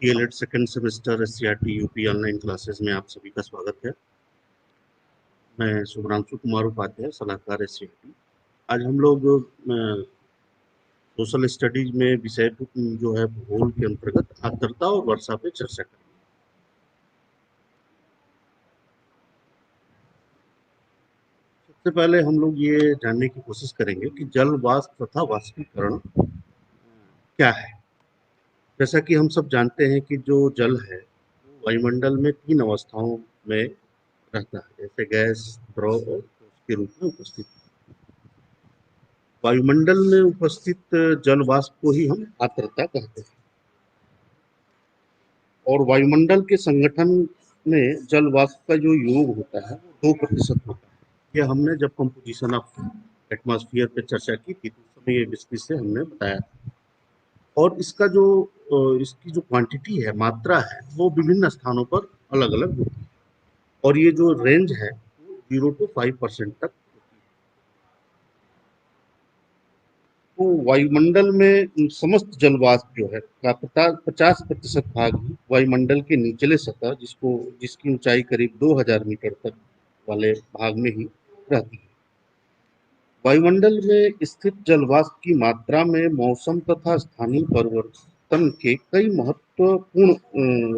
DElEd second semester SCERT UP online classes में आप सभी का स्वागत है। मैं शुभ्रांशु कुमार उपाध्याय, सलाहकार एससीईआरटी। आज हम लोग सोशल स्टडीज में विषय जो है भूगोल के अंतर्गत आर्द्रता और वर्षा पे चर्चा करेंगे। सबसे पहले हम लोग ये जानने की कोशिश करेंगे कि जल वाष्प तथा वाष्पीकरण क्या है। जैसा कि हम सब जानते हैं कि जो जल है वो वायुमंडल में 3 अवस्थाओं में रहता है, जैसे गैस, द्रव और ठोस के रूप में उपस्थित। वायुमंडल में उपस्थित जल वाष्प को ही हम आर्द्रता कहते हैं। और वायुमंडल के संगठन में जल वाष्प का जो योग होता है वो 2% होता है। यह हमने जब कंपोजिशन ऑफ एटमॉस्फेयर पे चर्चा की थी तो उस समय ये विस्तृत से हमने बताया था। और इसका जो इसकी जो क्वांटिटी है, मात्रा है, वो विभिन्न स्थानों पर अलग अलग होती है। और ये जो रेंज है वो 0 to 5% तक होती है। तो वायुमंडल में समस्त जल वाष्प जो है का 50% भाग ही वायुमंडल के निचले सतह, जिसकी ऊंचाई करीब 2000 मीटर तक वाले भाग में ही रहती है। वायुमंडल में स्थित जल वाष्प की मात्रा में मौसम तथा स्थानीय परिवर्तन के कई महत्वपूर्ण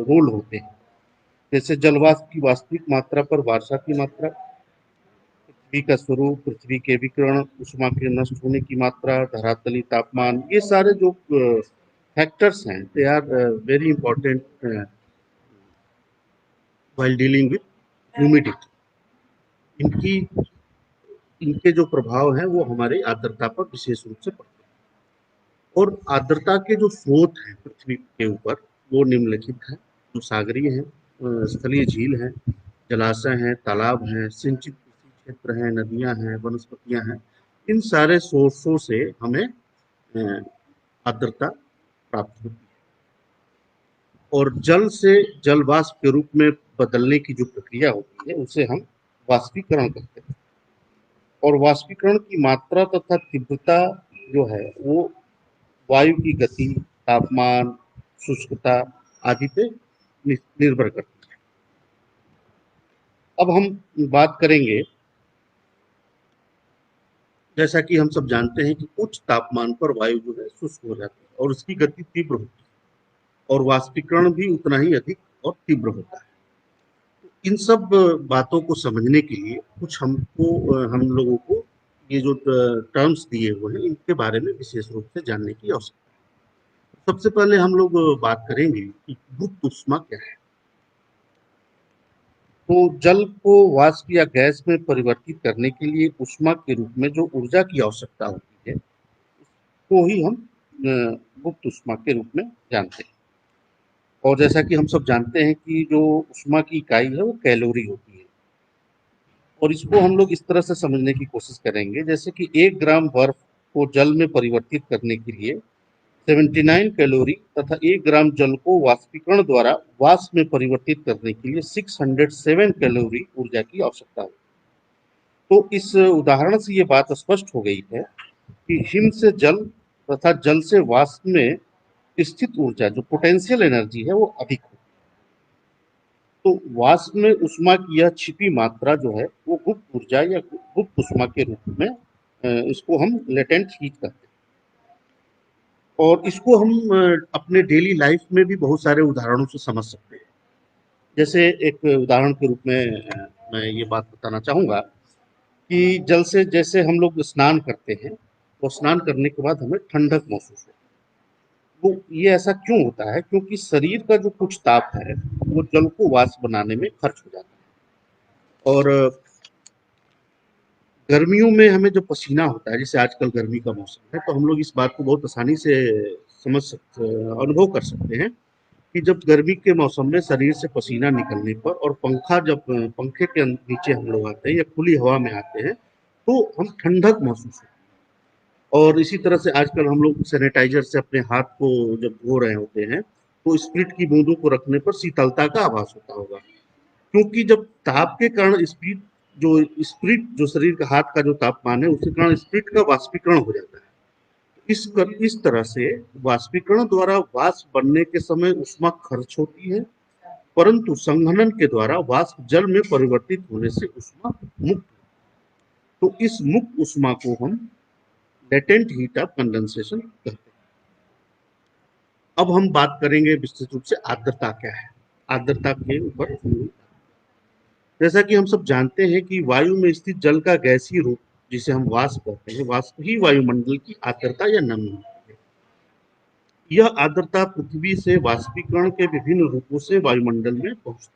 रोल होते हैं। जैसे जल वाष्प की वास्तविक मात्रा पर वर्षा की मात्रा, पृथ्वी का स्वरूप, पृथ्वी के विकिरण, उष्मा के नष्ट होने की मात्रा, धरातली तापमान, ये सारे जो फैक्टर्स हैं they are very important while dealing with humidity. इनकी इनके जो प्रभाव हैं वो हमारे आर्द्रता पर विशेष रूप से पड़ते हैं। और आर्द्रता के जो स्रोत हैं पृथ्वी के ऊपर वो निम्नलिखित हैं। जो सागरीय हैं, स्थलीय झील हैं, जलाशय हैं, तालाब हैं, सिंचित कृषि क्षेत्र हैं, नदियां हैं, वनस्पतियां हैं। इन सारे सोर्सों से हमें आर्द्रता प्राप्त होती है। और जल से जल वाष्प के रूप में बदलने की जो प्रक्रिया होती है उसे हम वाष्पीकरण कहते हैं। और वाष्पीकरण की मात्रा तथा तीव्रता जो है वो वायु की गति, तापमान, शुष्कता आदि पे निर्भर करती है। अब हम बात करेंगे, जैसा कि हम सब जानते हैं कि उच्च तापमान पर वायु जो है शुष्क हो जाती है और उसकी गति तीव्र होती है और वाष्पीकरण भी उतना ही अधिक और तीव्र होता है। इन सब बातों को समझने के लिए कुछ हम लोगों को ये जो टर्म्स दिए हुए हैं इनके बारे में विशेष रूप से जानने की आवश्यकता है। सबसे पहले हम लोग बात करेंगे कि गुप्त ऊष्मा क्या है। तो जल को वाष्प या गैस में परिवर्तित करने के लिए ऊष्मा के रूप में जो ऊर्जा की आवश्यकता होती है उसको ही हम गुप्त ऊष्मा के रूप में जानते हैं। और जैसा कि हम सब जानते हैं कि जो ऊष्मा की इकाई है वो कैलोरी होती है। और इसको हम लोग इस तरह से समझने की कोशिश करेंगे, जैसे कि 1 ग्राम बर्फ को जल में परिवर्तित करने के लिए 79 कैलोरी तथा 1 ग्राम जल को वाष्पीकरण द्वारा वाष्प में परिवर्तित करने के लिए 607 कैलोरी ऊर्जा की आवश्यकता होती है। तो इस उदाहरण से ये बात स्पष्ट हो गई है कि हिम से जल तथा जल से वाष्प में स्थित ऊर्जा जो पोटेंशियल एनर्जी है वो अधिक होती है। तो वाष्प में ऊष्मा की यह छिपी मात्रा जो है वो गुप्त ऊर्जा या गुप्त ऊष्मा के रूप में इसको हम लेटेंट हीट कहते हैं। और इसको हम अपने डेली लाइफ में भी बहुत सारे उदाहरणों से समझ सकते हैं। जैसे एक उदाहरण के रूप में मैं ये बात बताना चाहूँगा कि जल से जैसे हम लोग स्नान करते हैं तो स्नान करने के बाद हमें ठंडक महसूस होती है। वो ये ऐसा क्यों होता है? क्योंकि शरीर का जो कुछ ताप है वो जल को वाष्प बनाने में खर्च हो जाता है। और गर्मियों में हमें जो पसीना होता है, जैसे आजकल गर्मी का मौसम है, तो हम लोग इस बात को बहुत आसानी से अनुभव कर सकते हैं कि जब गर्मी के मौसम में शरीर से पसीना निकलने पर और पंखे के नीचे हम लोग आते हैं या खुली हवा में आते हैं तो हम ठंडक महसूस होती है। और इसी तरह से आजकल हम लोग सैनिटाइजर से अपने हाथ को जब धो रहे होते हैं तो स्प्रिट की बूंदों को रखने पर शीतलता का आभास होता होगा, क्योंकि जब ताप के कारण स्प्रिट जो शरीर का हाथ का जो तापमान है उसके कारण स्प्रिट का वाष्पीकरण हो जाता है। इस तरह से वाष्पीकरण द्वारा वाष्प बनने के समय ऊष्मा खर्च होती है, परंतु संघनन के द्वारा वाष्प जल में परिवर्तित होने से ऊष्मा मुक्त। तो इस मुक्त ऊष्मा को हम लेटेंट हीट ऑफ कंडेंसेशन कहते हैं। अब हम बात करेंगे विस्तृत रूप से आर्द्रता क्या है। आर्द्रता के ऊपर, जैसा कि हम सब जानते हैं कि वायु में स्थित जल का गैसीय रूप, जिसे हम वाष्प कहते हैं, वाष्प ही वायुमंडल की आर्द्रता या नमी है। यह आर्द्रता पृथ्वी से वाष्पीकरण के विभिन्न रूपों से वायुमंडल में पहुंचती है।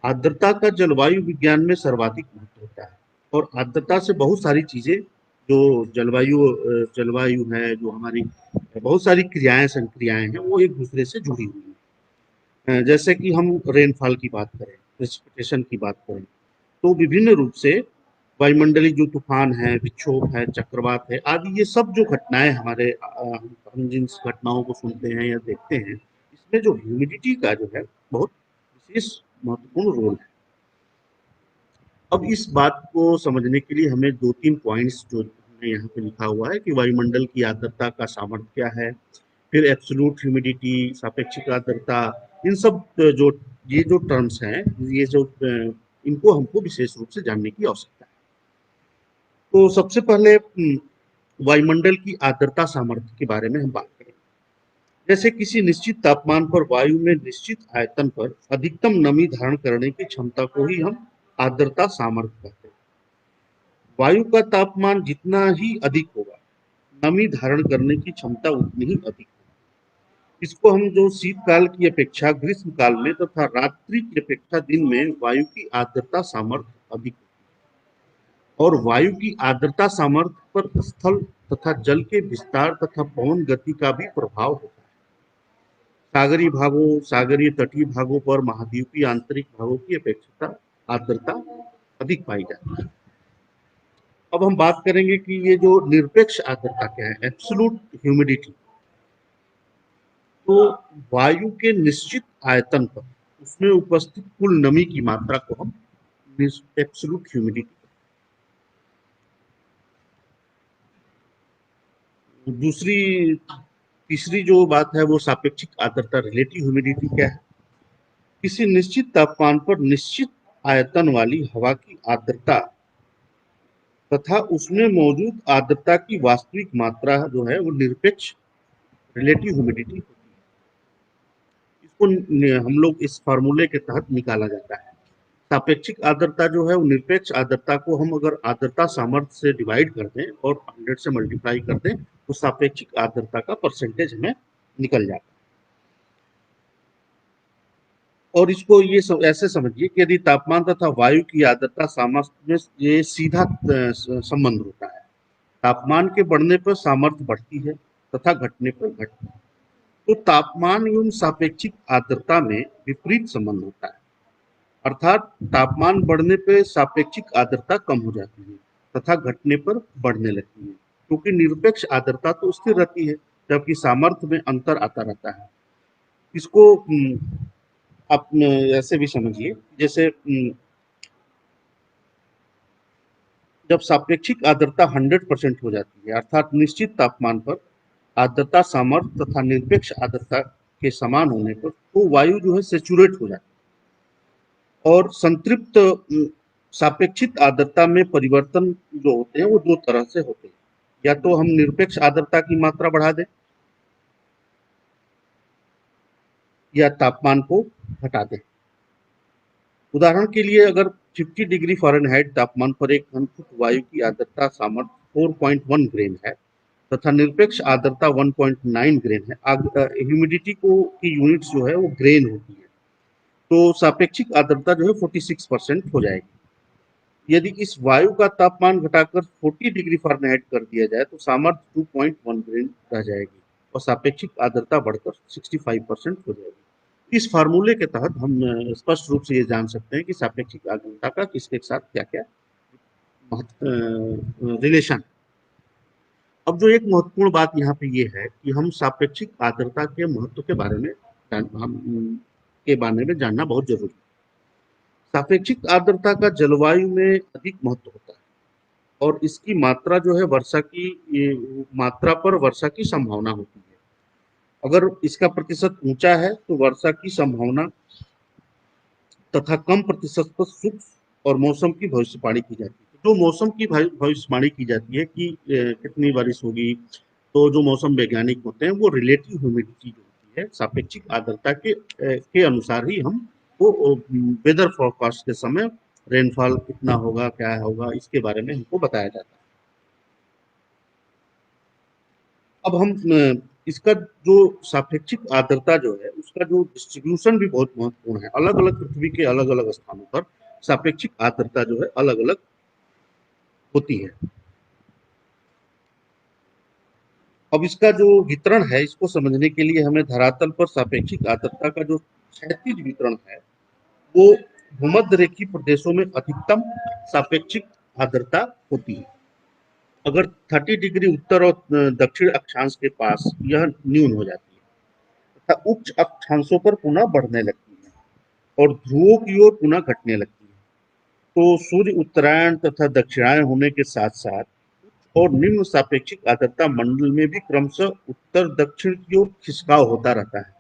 आर्द्रता का जलवायु विज्ञान में सर्वाधिक महत्व होता है, और आर्द्रता से बहुत सारी चीजें, जो जलवायु है, जो हमारी बहुत सारी क्रियाएं संक्रियाएं हैं, वो एक दूसरे से जुड़ी हुई हैं। जैसे कि हम रेनफॉल की बात करें, प्रेसिपिटेशन की बात करें, तो विभिन्न रूप से वायुमंडलीय जो तूफान है, विक्षोभ है, चक्रवात है आदि, ये सब जो घटनाएं हमारे हम जिन घटनाओं को सुनते हैं या देखते हैं, इसमें जो ह्यूमिडिटी का जो है बहुत विशेष महत्वपूर्ण रोल है। अब इस बात को समझने के लिए हमें दो तीन पॉइंट्स जो हमने यहाँ पे लिखा हुआ है कि वायुमंडल की आर्द्रता का सामर्थ्य क्या है, फिर एब्सोल्यूट ह्यूमिडिटी, सापेक्षिक आर्द्रता, इन सब जो ये जो टर्म्स हैं, ये जो इनको हमको विशेष रूप से जानने की आवश्यकता है। तो सबसे पहले वायुमंडल की आर्द्रता सामर्थ्य के बारे में हम बात करें। जैसे किसी निश्चित तापमान पर वायु में निश्चित आयतन पर अधिकतम नमी धारण करने की क्षमता को ही हम आर्द्रता सामर्थ्य कहते हैं। वायु का तापमान जितना ही अधिक होगा, नमी धारण करने की क्षमता उतनी ही अधिक होगी। इसको हम जो शीतकाल की अपेक्षा ग्रीष्म काल में तथा रात्रि की अपेक्षा दिन में वायु की आर्द्रता सामर्थ्य अधिक, और वायु की आर्द्रता सामर्थ्य पर स्थल तथा जल के विस्तार तथा पवन गति का भी प्रभाव होता है। सागरीय भागों, सागरीय तटीय भागों पर महाद्वीपीय आंतरिक भागों की अपेक्षा आर्द्रता अधिक पाई जाती है। अब हम बात करेंगे कि ये जो निरपेक्ष आर्द्रता क्या है, एब्सोल्यूट ह्यूमिडिटी। तो वायु के निश्चित आयतन पर उसमें उपस्थित कुल नमी की मात्रा को हम एब्सोल्यूट ह्यूमिडिटी। दूसरी तीसरी जो बात है वो सापेक्षिक आर्द्रता, रिलेटिव ह्यूमिडिटी क्या है। किसी निश्चित तापमान पर निश्चित आयतन वाली हवा की आर्द्रता तथा उसमें मौजूद आर्द्रता की वास्तविक मात्रा जो है वो निरपेक्ष, रिलेटिव ह्यूमिडिटी होती है। इसको हम लोग इस फार्मूले के तहत निकाला जाता है। सापेक्षिक आर्द्रता जो है वो निरपेक्ष आर्द्रता को हम अगर आर्द्रता सामर्थ्य से डिवाइड कर दें और 100 से मल्टीप्लाई कर दें, तो सापेक्षिक आर्द्रता का परसेंटेज हमें निकल जाता है। और इसको ये ऐसे समझिए कि यदि तापमान तथा वायु की आर्द्रता सामर्थ्य में ये सीधा संबंध होता है। तापमान के बढ़ने पर सामर्थ्य बढ़ती है तथा घटने पर घटती है। तो तापमान एवं सापेक्षिक आर्द्रता में विपरीत संबंध होता है, अर्थात तापमान बढ़ने पर सापेक्षिक आर्द्रता कम हो जाती है तथा घटने पर बढ़ने लगती है, क्योंकि निरपेक्ष आर्द्रता तो स्थिर रहती है, जबकि सामर्थ्य में अंतर आता रहता है। इसको आप ऐसे भी समझिए, जैसे जब सापेक्षिक आर्द्रता 100% हो जाती है, अर्थात निश्चित तापमान पर आर्द्रता सामर्थ्य तथा निरपेक्ष आर्द्रता के समान होने पर, तो वायु जो है सेचुरेट हो जाती है। और संतृप्त सापेक्षिक आर्द्रता में परिवर्तन जो होते हैं वो दो तरह से होते हैं। या तो हम निरपेक्ष आर्द्रता की मात्रा बढ़ा दें या तापमान को घटा दें। उदाहरण के लिए, अगर 50 डिग्री फ़ारेनहाइट तापमान पर एक घन फुट वायु की आर्द्रता सामर्थ्य 4.1 ग्रेन है तथा निरपेक्ष आर्द्रता 1.9 ग्रेन है, ह्यूमिडिटी को की यूनिट्स जो है वो ग्रेन होती है, तो सापेक्षिक आर्द्रता जो है 46% हो जाएगी। यदि इस वायु का तापमान घटाकर 40 डिग्री फ़ारेनहाइट कर दिया जाए तो सामर्थ्य 2.1 ग्रेन रह जाएगी और सापेक्षिक आर्द्रता बढ़कर 65% हो जाएगी। इस फार्मूले के तहत हम स्पष्ट रूप से ये जान सकते हैं कि सापेक्षिक आर्द्रता का किसके साथ क्या क्या रिलेशन। अब जो एक महत्वपूर्ण बात यहाँ पे ये है कि हम सापेक्षिक आर्द्रता के महत्व के बारे में जानना बहुत जरूरी है। सापेक्षिक आर्द्रता का जलवायु में अधिक महत्व होता है। और इसकी मात्रा जो है वर्षा की मात्रा पर वर्षा की संभावना होती है। अगर इसका प्रतिशत ऊंचा है तो वर्षा की संभावना तथा कम प्रतिशत पर शुष्क और मौसम की भविष्यवाणी की जाती है। जो मौसम की भविष्यवाणी की जाती है कि कितनी बारिश होगी, तो जो मौसम वैज्ञानिक होते हैं वो रिलेटिव ह्यूमिडिटी जो होती है, सापेक्षिक आर्द्रता के अनुसार ही हम वो वेदर फोरकास्ट के समय रेनफॉल कितना होगा, क्या होगा, इसके बारे में हमको बताया जाता है। अब हम इसका जो सापेक्षिक आर्द्रता जो है उसका जो डिस्ट्रीब्यूशन भी बहुत महत्वपूर्ण है। अलग अलग पृथ्वी के अलग अलग स्थानों पर सापेक्षिक आर्द्रता जो है अलग अलग होती है। अब इसका जो वितरण है इसको समझने के लिए हमें धरातल पर सापेक्षिक आर्द्रता का जो क्षैतिज वितरण है वो भूमध्य रेखीय प्रदेशों में अधिकतम सापेक्षिक आर्द्रता होती है। अगर 30 डिग्री उत्तर और दक्षिण अक्षांश के पास यह न्यून हो जाती है तथा उच्च अक्षांशों पर पुनः बढ़ने लगती है और ध्रुवों की ओर पुनः घटने लगती है। तो सूर्य उत्तरायण तथा दक्षिणायन होने के साथ साथ और निम्न सापेक्षिक आर्द्रता मंडल में भी क्रमशः उत्तर दक्षिण की ओर खिसकाव होता रहता है।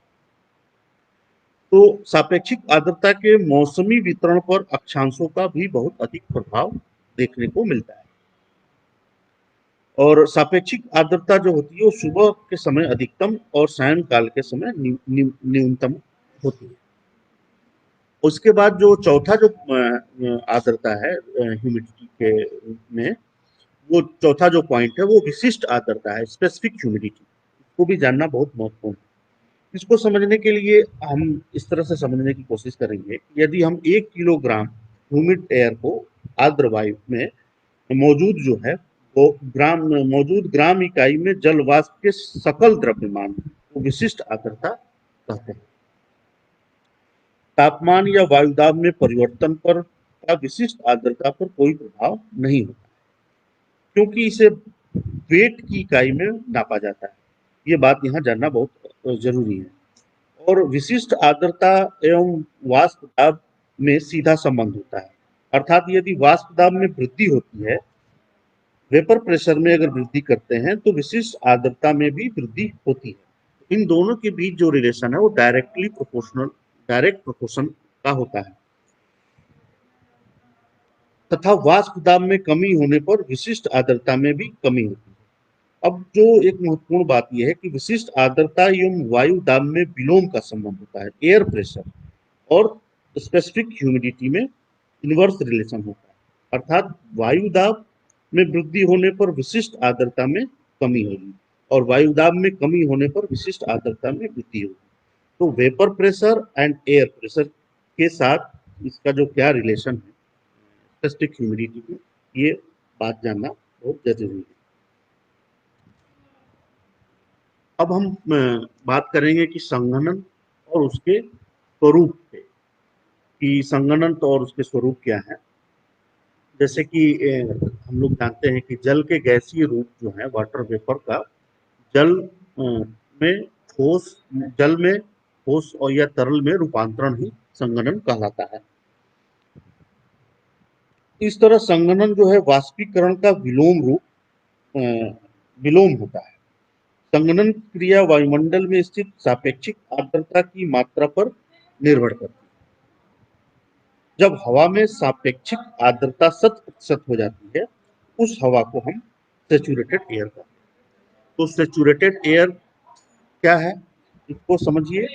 तो सापेक्षिक आर्द्रता के मौसमी वितरण पर अक्षांशों का भी बहुत अधिक प्रभाव देखने को मिलता है। और सापेक्षिक आर्द्रता जो होती है वो सुबह के समय अधिकतम और सायंकाल के समय न्यूनतम होती है। उसके बाद जो चौथा जो आर्द्रता है ह्यूमिडिटी के में, वो चौथा जो पॉइंट है वो विशिष्ट आर्द्रता है, स्पेसिफिक ह्यूमिडिटी। इसको भी जानना बहुत महत्वपूर्ण है। इसको समझने के लिए हम इस तरह से समझने की कोशिश करेंगे कि यदि हम 1 किलोग्राम ह्यूमिड एयर को आर्द्र वायु में मौजूद जो है वो ग्राम इकाई में जल वाष्प के सकल द्रव्यमान को विशिष्ट आर्द्रता कहते हैं। तापमान या वायुदाब में परिवर्तन पर का विशिष्ट आर्द्रता पर कोई प्रभाव नहीं होता क्योंकि इसे वेट की इकाई में नापा जाता है। ये बात यहाँ जानना बहुत जरूरी है। और विशिष्ट आर्द्रता एवं वाष्प दाब में सीधा संबंध होता है। अर्थात यदि वाष्प दाब में वृद्धि होती है, वेपर प्रेशर में अगर वृद्धि करते हैं तो विशिष्ट आर्द्रता में भी वृद्धि होती है। इन दोनों के बीच जो रिलेशन है वो डायरेक्ट प्रोपोर्शन का होता है तथा वाष्प दाब में कमी होने पर विशिष्ट आर्द्रता में भी कमी होती है। अब जो एक महत्वपूर्ण बात यह है कि विशिष्ट आर्द्रता एवं वायु दाब में विलोम का संबंध होता है। एयर प्रेशर और स्पेसिफिक ह्यूमिडिटी में इनवर्स रिलेशन होता है। अर्थात वायु दाब में वृद्धि होने पर विशिष्ट आर्द्रता में कमी होगी और वायु दाब में कमी होने पर विशिष्ट आर्द्रता में वृद्धि होगी। तो vapour pressure and air pressure के साथ इसका जो क्या रिलेशन है स्पेसिफिक ह्यूमिडिटी में, ये बात जानना बहुत जरूरी है। अब हम बात करेंगे कि संघनन और उसके स्वरूप पे, कि संघनन तो और उसके स्वरूप क्या है। जैसे कि हम लोग जानते हैं कि जल के गैसीय रूप जो है वाटर वेपर का जल में ठोस जल में ठोस और या तरल में रूपांतरण ही संघनन कहलाता है। इस तरह संघनन जो है वाष्पीकरण का विलोम होता है। संघनन क्रिया वायुमंडल में स्थित सापेक्षिक आर्द्रता की मात्रा पर निर्भर करती है। जब हवा में सापेक्षिक आर्द्रता 100% हो जाती है उस हवा को हम सेचुरेटेड एयर कहते हैं। तो सेचुरेटेड एयर क्या है, इसको समझिए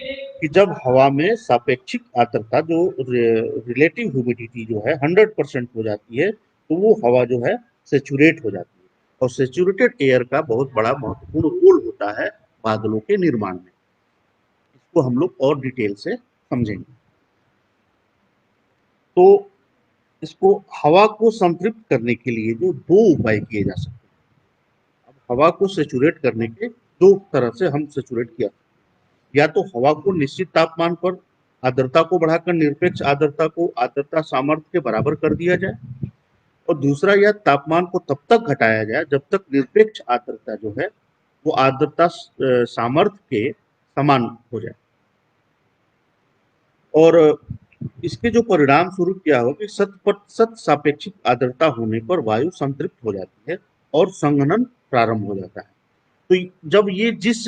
कि जब हवा में सापेक्षिक आर्द्रता जो रिलेटिव ह्यूमिडिटी जो है 100% हो जाती है तो वो हवा जो है सेचुरेट हो जाती है। और सेचुरेटेड एयर का बहुत बड़ा महत्वपूर्ण रोल होता है बादलों के निर्माण में। इसको हम लोग और डिटेल से समझेंगे। तो इसको हवा को संतृप्त करने के लिए जो दो उपाय किए जा सकते हैं। अब हवा को सेचुरेट करने के दो तरह से हम सेचुरेट किया, या तो हवा को निश्चित तापमान पर आर्द्रता को बढ़ाकर निरपेक्ष आर्द्रता को आर्द्रता सामर्थ्य के बराबर कर दिया जाए, और दूसरा यह तापमान को तब तक घटाया जाए जब तक निरपेक्ष आर्द्रता जो है वो आर्द्रता सामर्थ्य के समान हो जाए। और इसके जो परिणाम स्वरूप क्या हो कि 100% सापेक्षिक आर्द्रता होने पर वायु संतृप्त हो जाती है और संघनन प्रारंभ हो जाता है। तो जब ये जिस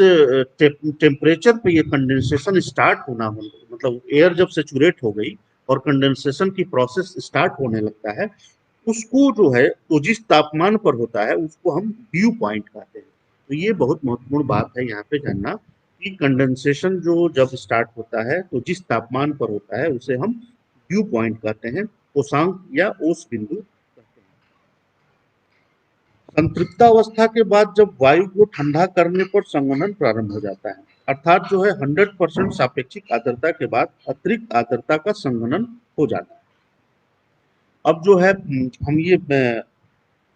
टेम्परेचर पे ये कंडेंसेशन स्टार्ट होना हो, मतलब एयर जब सेचुरेट हो गई और कंडेंसेशन की प्रोसेस स्टार्ट होने लगता है, उसको जो है तो जिस तापमान पर होता है उसको हम ड्यू पॉइंट कहते हैं। तो ये बहुत महत्वपूर्ण बात है यहाँ पे जानना कि कंडेंसेशन जो जब स्टार्ट होता है तो जिस तापमान पर होता है उसे हम ड्यू पॉइंट कहते हैं, ओसांक या ओस बिंदु कहते हैं। संतृप्तावस्था के बाद जब वायु को ठंडा करने पर संघनन प्रारंभ हो जाता है, अर्थात जो है 100% सापेक्षिक आर्द्रता के बाद अतिरिक्त आर्द्रता का संघनन हो जाता है। अब जो है हम ये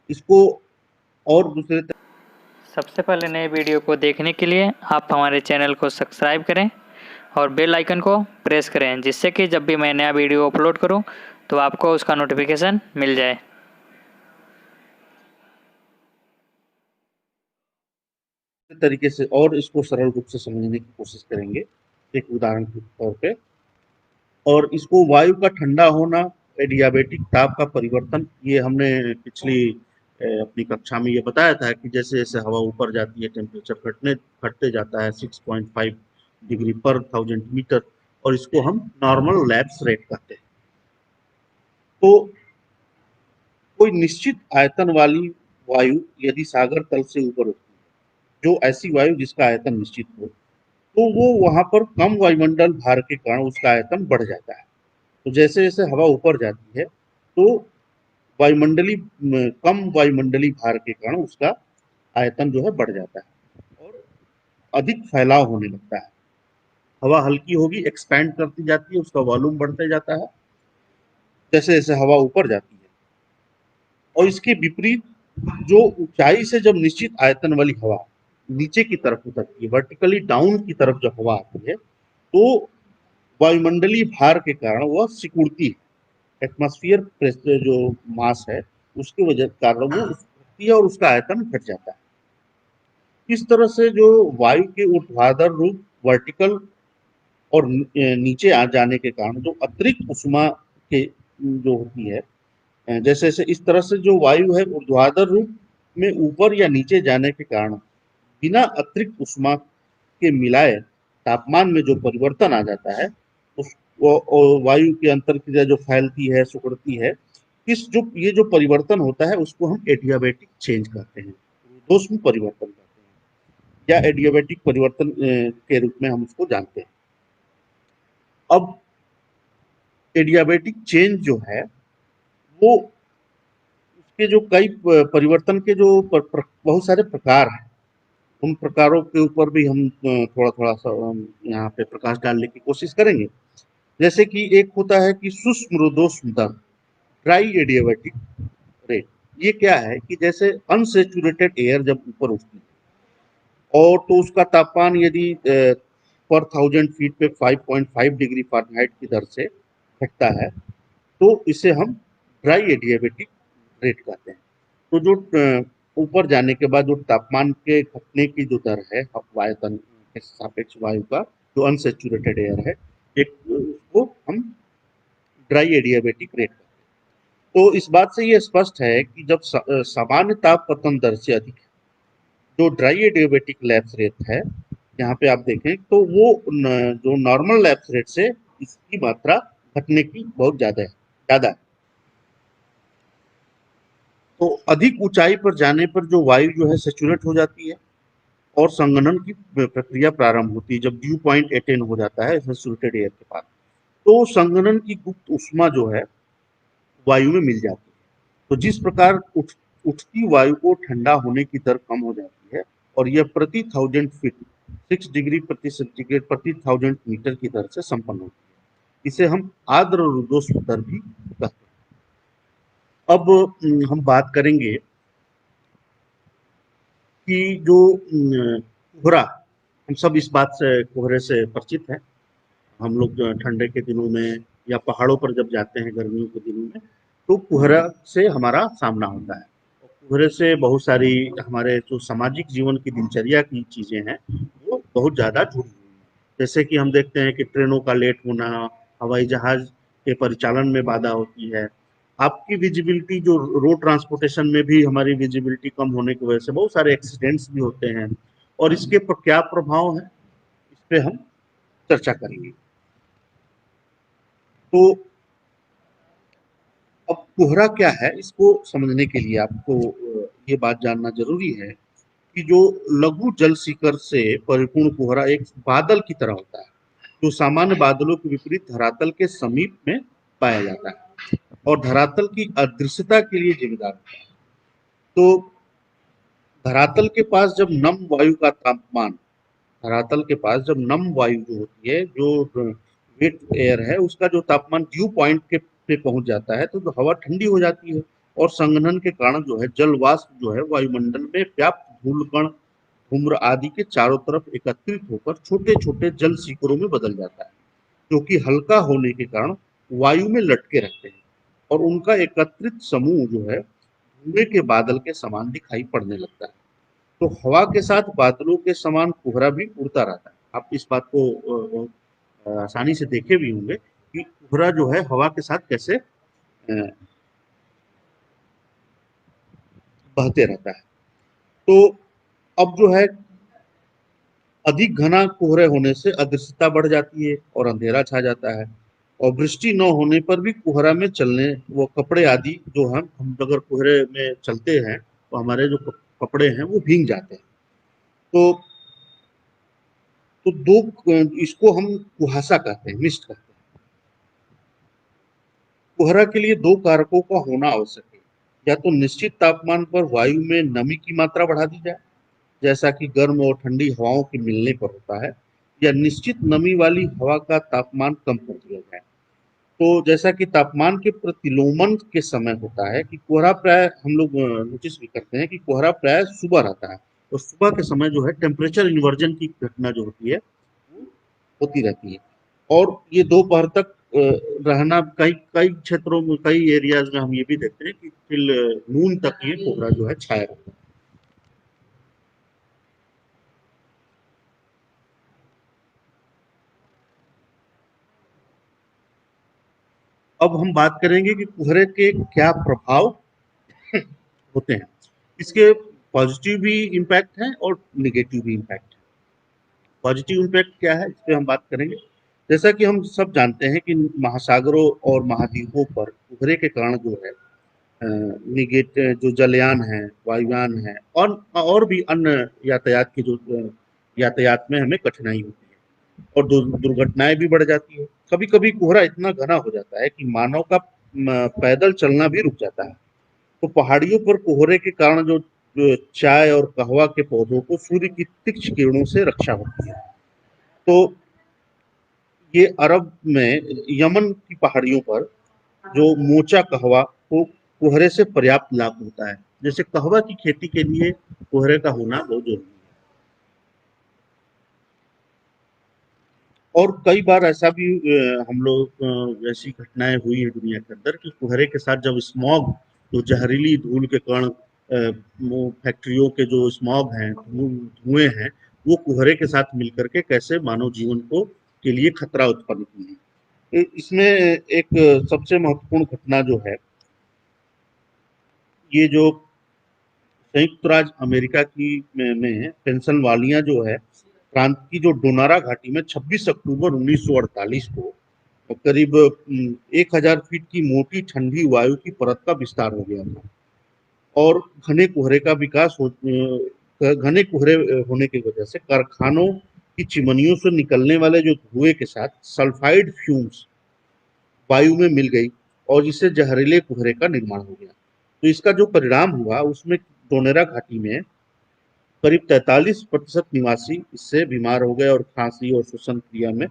इसको और दूसरे सबसे पहले नए वीडियो को देखने के लिए आप हमारे चैनल को सब्सक्राइब करें और बेल आइकन को प्रेस करें, जिससे कि जब भी मैं नया वीडियो अपलोड करूं तो आपको उसका नोटिफिकेशन मिल जाए। तरीके से और इसको सरल रूप से समझने की कोशिश करेंगे एक उदाहरण के तौर पे। और इसको वायु का ठंडा होना, एडियाबेटिक ताप का परिवर्तन, ये हमने पिछली अपनी कक्षा में ये बताया था कि जैसे जैसे हवा ऊपर जाती है टेम्परेचर घटते जाता है 6.5 डिग्री पर 1000 मीटर, और इसको हम नॉर्मल लैप्स रेट कहते हैं। तो कोई निश्चित आयतन वाली वायु यदि सागर तल से ऊपर उठती है, जो ऐसी वायु जिसका आयतन निश्चित हो, तो वो वहां पर कम वायुमंडल भार के कारण उसका आयतन बढ़ जाता है। तो जैसे जैसे हवा ऊपर जाती है तो वायुमंडली कम वायुमंडली भार के कारण उसका आयतन जो है बढ़ जाता है और अधिक फैलाव होने लगता है। हवा हल्की होगी, एक्सपैंड करती जाती है, उसका वॉल्यूम बढ़ते जाता है जैसे जैसे हवा ऊपर जाती है। और इसके विपरीत जो ऊंचाई से जब निश्चित आयतन वाली हवा नीचे की तरफ उतरती है, वर्टिकली डाउन की तरफ जब हवा आती है, तो वायुमंडलीय भार के कारण वह सिकुड़ती है। एटमॉस्फेयर प्रेशर जो मास है उसकी वजह के कारण वो उठती है और उसका आयतन घट जाता है। इस तरह से जो वायु के ऊर्ध्वाधर रूप वर्टिकल और नीचे आ जाने के कारण जो अतिरिक्त उष्मा के जो होती है, जैसे जैसे इस तरह से जो वायु है ऊर्ध्वाधर रूप में ऊपर या नीचे जाने के कारण बिना अतिरिक्त उष्मा के मिलाए तापमान में जो परिवर्तन आ जाता है, उस वायु के अंतर क्रिया जो फैलती है, सिकुड़ती है, इस जो ये जो परिवर्तन होता है उसको हम एडियाबेटिक चेंज कहते हैं, ऊष्म परिवर्तन कहते हैं, या एडियाबेटिक परिवर्तन के रूप में हम उसको जानते हैं। अब एडियाबेटिक चेंज जो है वो उसके जो कई परिवर्तन के जो बहुत सारे प्रकार हैं, उन प्रकारों के ऊपर भी हम थोड़ा थोड़ा सा यहाँ पे प्रकाश डालने की कोशिश करेंगे। जैसे कि एक होता है कि शुष्क मृदोष्म दर, ड्राई एडियाबेटिक रेट। ये क्या है कि जैसे अनसेचुरेटेड एयर जब ऊपर उठती है और तो उसका तापमान यदि पर 1000 फीट पे 5.5 डिग्री फ़ारेनहाइट की दर से घटता है, तो इसे हम ड्राई एडियाबेटिक रेट कहते हैं। तो जो ऊपर जाने के बाद जो तापमान के घटने की जो दर है वायुतन के सापेक्ष वायु का, जो अनसेचुरेटेड एयर है, एक उसको हम ड्राई एडियाबेटिक रेट कहते हैं। तो इस बात से ये स्पष्ट है कि जब सामान्य ताप पतन दर से अधिक है, जो ड्राई एडियाबेटिक लैप्स रेट है, यहाँ पे आप देखें तो वो जो नॉर्मल लैप्स रेट से इसकी मात्रा घटने की बहुत ज्यादा है। तो अधिक ऊंचाई पर जाने पर जो वायु जो है सेचुरेट हो जाती है और संघनन की प्रक्रिया प्रारंभ होती है जब ड्यू पॉइंट अटेन हो जाता है सेचुरेटेड एयर के पास। तो संघनन की गुप्त उष्मा जो है वायु में मिल जाती है। तो जिस प्रकार उठती वायु को ठंडा होने की दर कम हो जाती है और यह प्रति 1000 फीट 6 डिग्री प्रति सेंटीग्रेड प्रति 1000 मीटर की दर से संपन्न होती है, इसे हम आर्द्र रुद्धोष्म दर भी कहते हैं। अब हम बात करेंगे कि जो कोहरा, हम सब इस बात से कोहरे से परिचित हैं। हम लोग ठंडे के दिनों में या पहाड़ों पर जब जाते हैं गर्मियों के दिनों में, तो कोहरा से हमारा सामना होता है। कोहरे से बहुत सारी हमारे जो सामाजिक जीवन की दिनचर्या की चीजें हैं वो बहुत ज्यादा जुड़ी हुई हैं। जैसे कि हम देखते हैं कि ट्रेनों का लेट होना, हवाई जहाज के परिचालन में बाधा होती है। आपकी विजिबिलिटी जो रोड ट्रांसपोर्टेशन में भी हमारी विजिबिलिटी कम होने की वजह से बहुत सारे एक्सीडेंट्स भी होते हैं और इसके क्या प्रभाव है इस पे हम चर्चा करेंगे। तो अब कोहरा क्या है इसको समझने के लिए आपको ये बात जानना जरूरी है कि जो लघु जल शिखर से परिपूर्ण कोहरा एक बादल की तरह होता है जो सामान्य बादलों के विपरीत धरातल के समीप में पाया जाता है और धरातल की अदृश्यता के लिए जिम्मेदार होता है। तो धरातल के पास जब नम वायु का तापमान धरातल के पास जब नम वायु जो होती है जो वेट एयर है उसका जो तापमान ड्यू पॉइंट के पे पहुंच जाता है तो हवा ठंडी हो जाती है और संघनन के कारण जो है जल वाष्प जो है वायुमंडल में व्याप्त धूल कण धूम्र आदि के चारों तरफ एकत्रित होकर छोटे छोटे जल शिखरों में बदल जाता है जो कि हल्का होने के कारण वायु में लटके रहते हैं और उनका एकत्रित समूह जो है धुएं के बादल के समान दिखाई पड़ने लगता है। तो हवा के साथ बादलों के समान कोहरा भी उड़ता रहता है। आप इस बात को आसानी से देखे भी होंगे कि कोहरा जो है हवा के साथ कैसे बहते रहता है। तो अब जो है अधिक घना कोहरे होने से अदृश्यता बढ़ जाती है और अंधेरा छा जाता है और वृष्टि न होने पर भी कोहरा में चलने वो कपड़े आदि जो हम अगर कोहरे में चलते हैं तो हमारे जो कपड़े हैं वो भीग जाते हैं। तो तो इसको हम कुहासा कहते हैं, मिस्ट कहते हैं। कोहरा के लिए दो कारकों का होना आवश्यक है। या तो निश्चित तापमान पर वायु में नमी की मात्रा बढ़ा दी जाए जैसा कि गर्म और ठंडी हवाओं के मिलने पर होता है या निश्चित नमी वाली हवा का तापमान कम कर दिया जाए। तो जैसा कि तापमान के प्रतिलोमन के समय होता है कि कोहरा प्राय हम लोग नोटिस भी करते हैं कि कोहरा प्राय सुबह रहता है और सुबह के समय जो है टेम्परेचर इन्वर्जन की घटना जो होती है वो होती रहती है और ये दोपहर तक रहना कई कई क्षेत्रों में कई एरियाज में हम ये भी देखते हैं कि फिर नून तक ये कोहरा जो है छाया रहता है। अब हम बात करेंगे कि कोहरे के क्या प्रभाव होते हैं। इसके पॉजिटिव भी इम्पैक्ट है और निगेटिव भी इम्पैक्ट है। पॉजिटिव इम्पैक्ट क्या है इस पर हम बात करेंगे। जैसा कि हम सब जानते हैं कि महासागरों और महाद्वीपों पर कोहरे के कारण जो है निगेट जो जलयान है वायुयान है और भी अन्य यातायात की जो यातायात में हमें कठिनाई होती है और दुर्घटनाएं भी बढ़ जाती है। कभी कभी कोहरा इतना घना हो जाता है कि मानव का पैदल चलना भी रुक जाता है। तो पहाड़ियों पर कोहरे के कारण जो चाय और कहवा के पौधों को सूर्य की तीक्ष्ण किरणों से रक्षा होती है। तो ये अरब में यमन की पहाड़ियों पर जो मोचा कहवा को कोहरे से पर्याप्त लाभ होता है। जैसे कहवा की खेती के लिए कोहरे का होना बहुत जरूरी है। और कई बार ऐसा भी हम लोग ऐसी घटनाएं हुई है दुनिया के अंदर कि कोहरे के साथ जब स्मॉग जो जहरीली धूल के कारण फैक्ट्रियों के जो स्मॉग हैं धुएं हैं वो कोहरे के साथ मिलकर के कैसे मानव जीवन को के लिए खतरा उत्पन्न की है। इसमें एक सबसे महत्वपूर्ण घटना जो है ये जो संयुक्त राज्य अमेरिका की में पेंसिल्वानिया जो है प्रांत की जो डोनारा घाटी में 26 अक्टूबर 1948 को करीब 1000 फीट की मोटी ठंडी वायु की परत का विस्तार हो गया था और घने कोहरे का विकास घने कोहरे होने की वजह से कारखानों की चिमनियों से निकलने वाले जो धुएं के साथ सल्फाइड फ्यूम्स वायु में मिल गई और इससे जहरीले कोहरे का निर्माण हो गया। तो इसका जो परिणाम हुआ उसमें डोनेरा घाटी में करीब 43% निवासी इससे बीमार हो गए और खांसी और श्वसन क्रिया में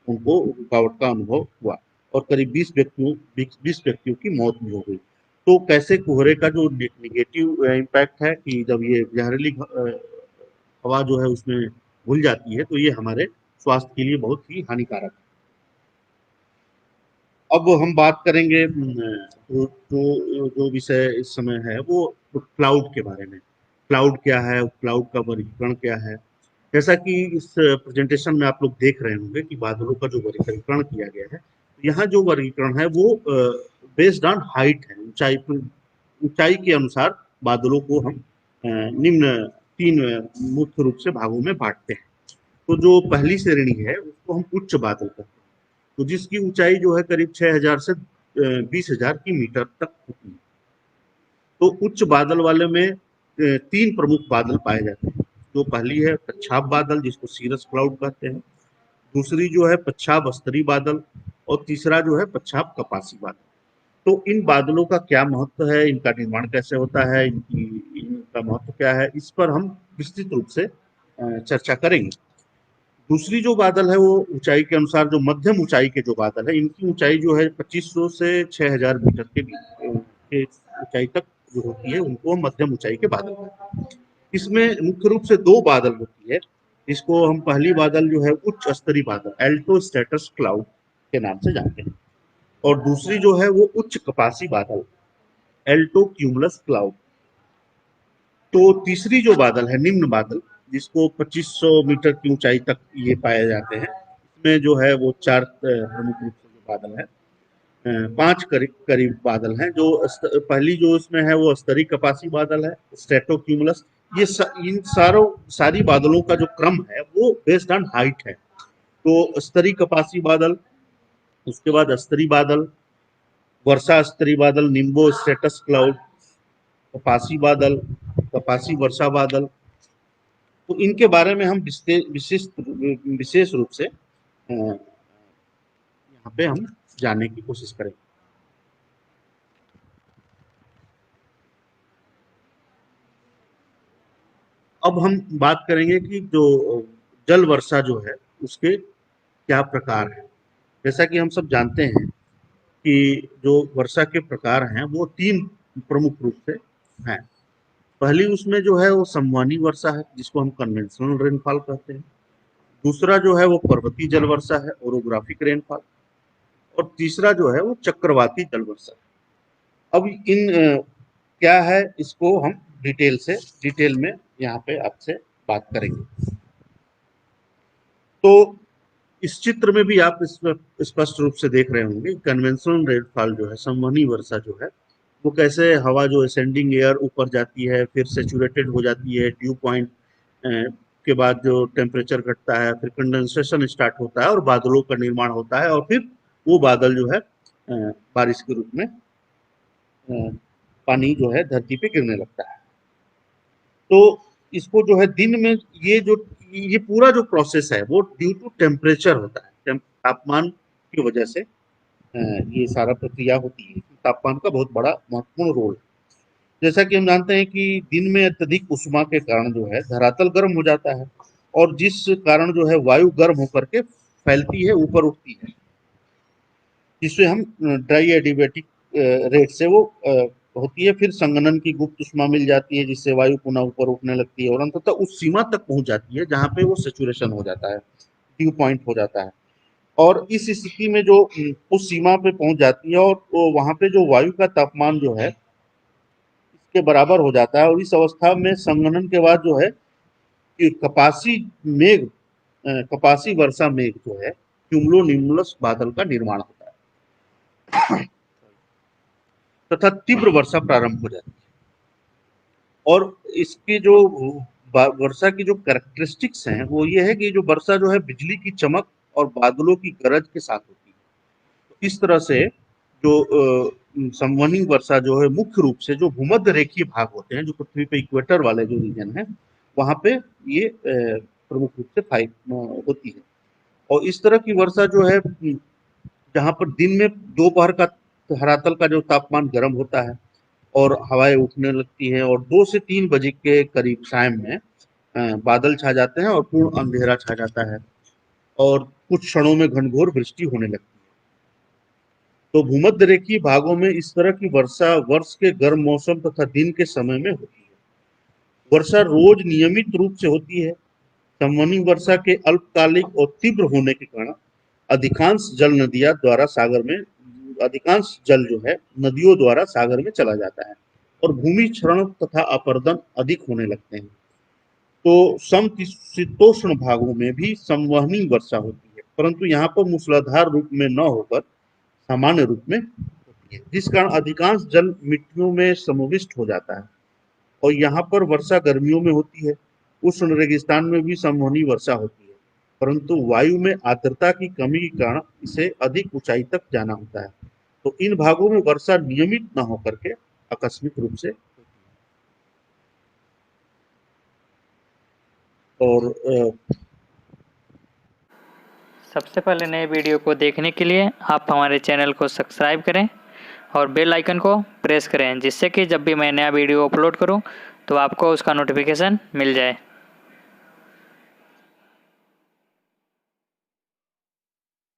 उनको रुकावट का अनुभव हुआ और करीब 20 व्यक्तियों की मौत भी हो गई। तो कैसे कोहरे का जो निगेटिव इम्पैक्ट है कि जब ये जहरीली हवा जो है उसमें घुल जाती है तो ये हमारे स्वास्थ्य के लिए बहुत ही हानिकारक है। अब हम बात करेंगे जो विषय इस समय है वो क्लाउड के बारे में। क्लाउड क्या है, क्लाउड का वर्गीकरण क्या है। जैसा कि इस प्रेजेंटेशन में आप लोग देख रहे होंगे कि बादलों का जो वर्गीकरण किया गया है यहाँ जो वर्गीकरण है वो बेस्ड ऑन हाइट है, ऊंचाई के अनुसार बादलों को हम निम्न 3 मुख्य रूप से भागों में बांटते हैं। तो जो पहली श्रेणी है उसको हम उच्च बादल कहते हैं, तो जिसकी ऊंचाई जो है करीब 6000 से 20,000 की मीटर तक होती है। तो उच्च बादल वाले में 3 प्रमुख बादल पाए जाते हैं। जो पहली है पच्छाप बादल, जिसको सीरस क्लाउड कहते हैं। दूसरी जो है पच्छाप स्तरी बादल, और तीसरा जो है पच्छाप कपासी बादल। तो इन बादलों का क्या महत्व है, इनका निर्माण कैसे होता है, इनका महत्व क्या है, इस पर हम विस्तृत रूप से चर्चा करेंगे। दूसरी जो बादल है वो ऊंचाई के अनुसार, जो मध्यम ऊंचाई के जो बादल है, इनकी ऊंचाई जो है 2500 से 6000 मीटर के बीच के ऊंचाई तक जो होती है, उनको हम मध्यम ऊंचाई के बादल कहते हैं। इसमें मुख्य रूप से 2 बादल होती है। इसको हम पहली बादल जो है उच्च स्तरीय बादल, एल्टो स्ट्रेटस क्लाउड के नाम से जानते हैं, और दूसरी जो है वो उच्च कपासी बादल, एल्टो क्यूमुलस क्लाउड। तो तीसरी जो बादल है निम्न बादल, जिसको 2500 मीटर की ऊंचाई तक ये पाए जाते हैं, इसमें जो है वो 4 प्रमुख रूप से जो बादल है, 5 करीब करीब बादल हैं। जो पहली जो इसमें है वो स्तरीय कपासी बादल है, स्ट्रेटोक्यूमुलस। इन सारी बादलों का जो क्रम है वो बेस्ड ऑन हाइट है। तो स्तरीय कपासी बादल, उसके बाद स्तरीय बादल, वर्षा स्तरीय बादल, निम्बो स्ट्रेटस क्लाउड, कपासी बादल, कपासी वर्षा बादल। तो इनके बारे में हम विशेष रूप से यहाँ पे हम जानने की कोशिश करेंगे। अब हम बात करेंगे कि जो जल वर्षा जो है उसके क्या प्रकार हैं। जैसा कि हम सब जानते हैं कि जो वर्षा के प्रकार हैं वो 3 प्रमुख रूप से हैं। पहली उसमें जो है वो संवहनी वर्षा है, जिसको हम कन्वेंशनल रेनफॉल कहते हैं। दूसरा जो है वो पर्वतीय जल वर्षा है, ओरोग्राफिक रेनफॉल। और तीसरा जो है वो चक्रवाती जल वर्षा है। अब इन क्या है, इसको हम डिटेल में यहाँ पे आपसे बात करेंगे। तो इस चित्र में भी आप स्पष्ट रूप से देख रहे होंगे, कन्वेंशनल रेनफॉल जो है, संवहनी वर्षा जो है, वो कैसे हवा जो असेंडिंग एयर ऊपर जाती है, फिर सेचुरेटेड हो जाती है, ड्यू पॉइंट के बाद जो टेम्परेचर घटता है, फिर कंडेंसेशन स्टार्ट होता है और बादलों का निर्माण होता है, और फिर वो बादल जो है बारिश के रूप में पानी जो है धरती पे गिरने लगता है। तो इसको जो है दिन में ये पूरा जो प्रोसेस है वो ड्यू टू टेम्परेचर होता है, तापमान की वजह से ये सारा प्रक्रिया होती है। तापमान का बहुत बड़ा महत्वपूर्ण रोल है। जैसा कि हम जानते हैं कि दिन में अत्यधिक उष्मा के कारण जो है धरातल गर्म हो जाता है, और जिस कारण जो है वायु गर्म होकर के फैलती है, ऊपर उठती है, जिससे हम ड्राई एडिबेटिक रेट से वो होती है। फिर संघनन की गुप्त उष्मा मिल जाती है, जिससे वायु पुनः ऊपर उठने लगती है, और अंततः उस सीमा तक पहुंच जाती है जहां पे वो सेचुरेशन हो जाता है, ड्यू पॉइंट हो जाता है। और इस स्थिति में जो उस सीमा पे पहुंच जाती है, और वहां पे जो वायु का तापमान जो है इसके बराबर हो जाता है, और इस अवस्था में संघनन के बाद जो है कि कपासी वर्षा मेघ जो है, क्यूमुलो बादल का निर्माण होता है, तथा तीव्र वर्षा प्रारंभ हो जाती है। और इसकी जो वर्षा की जो कैरेक्टरिस्टिक्स हैं वो ये है कि जो वर्षा जो है बिजली की चमक और बादलों की गरज के साथ होती है। तो इस तरह से जो संवहनी वर्षा जो है मुख्य रूप से जो भूमध्य रेखीय भाग होते हैं, जो पृथ्वी पे इक्वेटर वाले जो रीजन है, वहां पे ये प्रमुख रूप से होती है। और इस तरह की वर्षा जो है जहाँ पर दिन में दोपहर का धरातल का जो तापमान गर्म होता है और हवाएं उठने लगती हैं, और 2 से 3 बजे के करीब शाम में बादल छा जाते हैं और पूर्ण अंधेरा छा जाता है, और कुछ क्षणों में घनघोर वृष्टि होने लगती है। तो भूमध्य रेखीय भागों में इस तरह की वर्षा वर्ष के गर्म मौसम तथा दिन के समय में होती है। वर्षा रोज नियमित रूप से होती है। संवहनी वर्षा के अल्पकालिक और तीव्र होने के कारण अधिकांश जल जो है नदियों द्वारा सागर में चला जाता है, और भूमि क्षरण तथा अपरदन अधिक होने लगते हैं। तो समशीतोष्ण भागों में भी संवहनी वर्षा होती है, परंतु यहाँ पर मूसलाधार रूप में न होकर सामान्य रूप में होती है, जिस कारण अधिकांश जल मिट्टियों में समाविष्ट हो जाता है। और यहाँ पर वर्षा गर्मियों में होती है। उष्ण रेगिस्तान में भी संवहनी वर्षा होती है, परंतु वायु में आर्द्रता की कमी के कारण इसे अधिक ऊंचाई तक जाना होता है। तो इन भागों में वर्षा नियमित न होकर के आकस्मिक रूप से होती है। और सबसे पहले नए वीडियो को देखने के लिए आप हमारे चैनल को सब्सक्राइब करें और बेल आइकन को प्रेस करें, जिससे कि जब भी मैं नया वीडियो अपलोड करूं तो आपको उसका नोटिफिकेशन मिल जाए।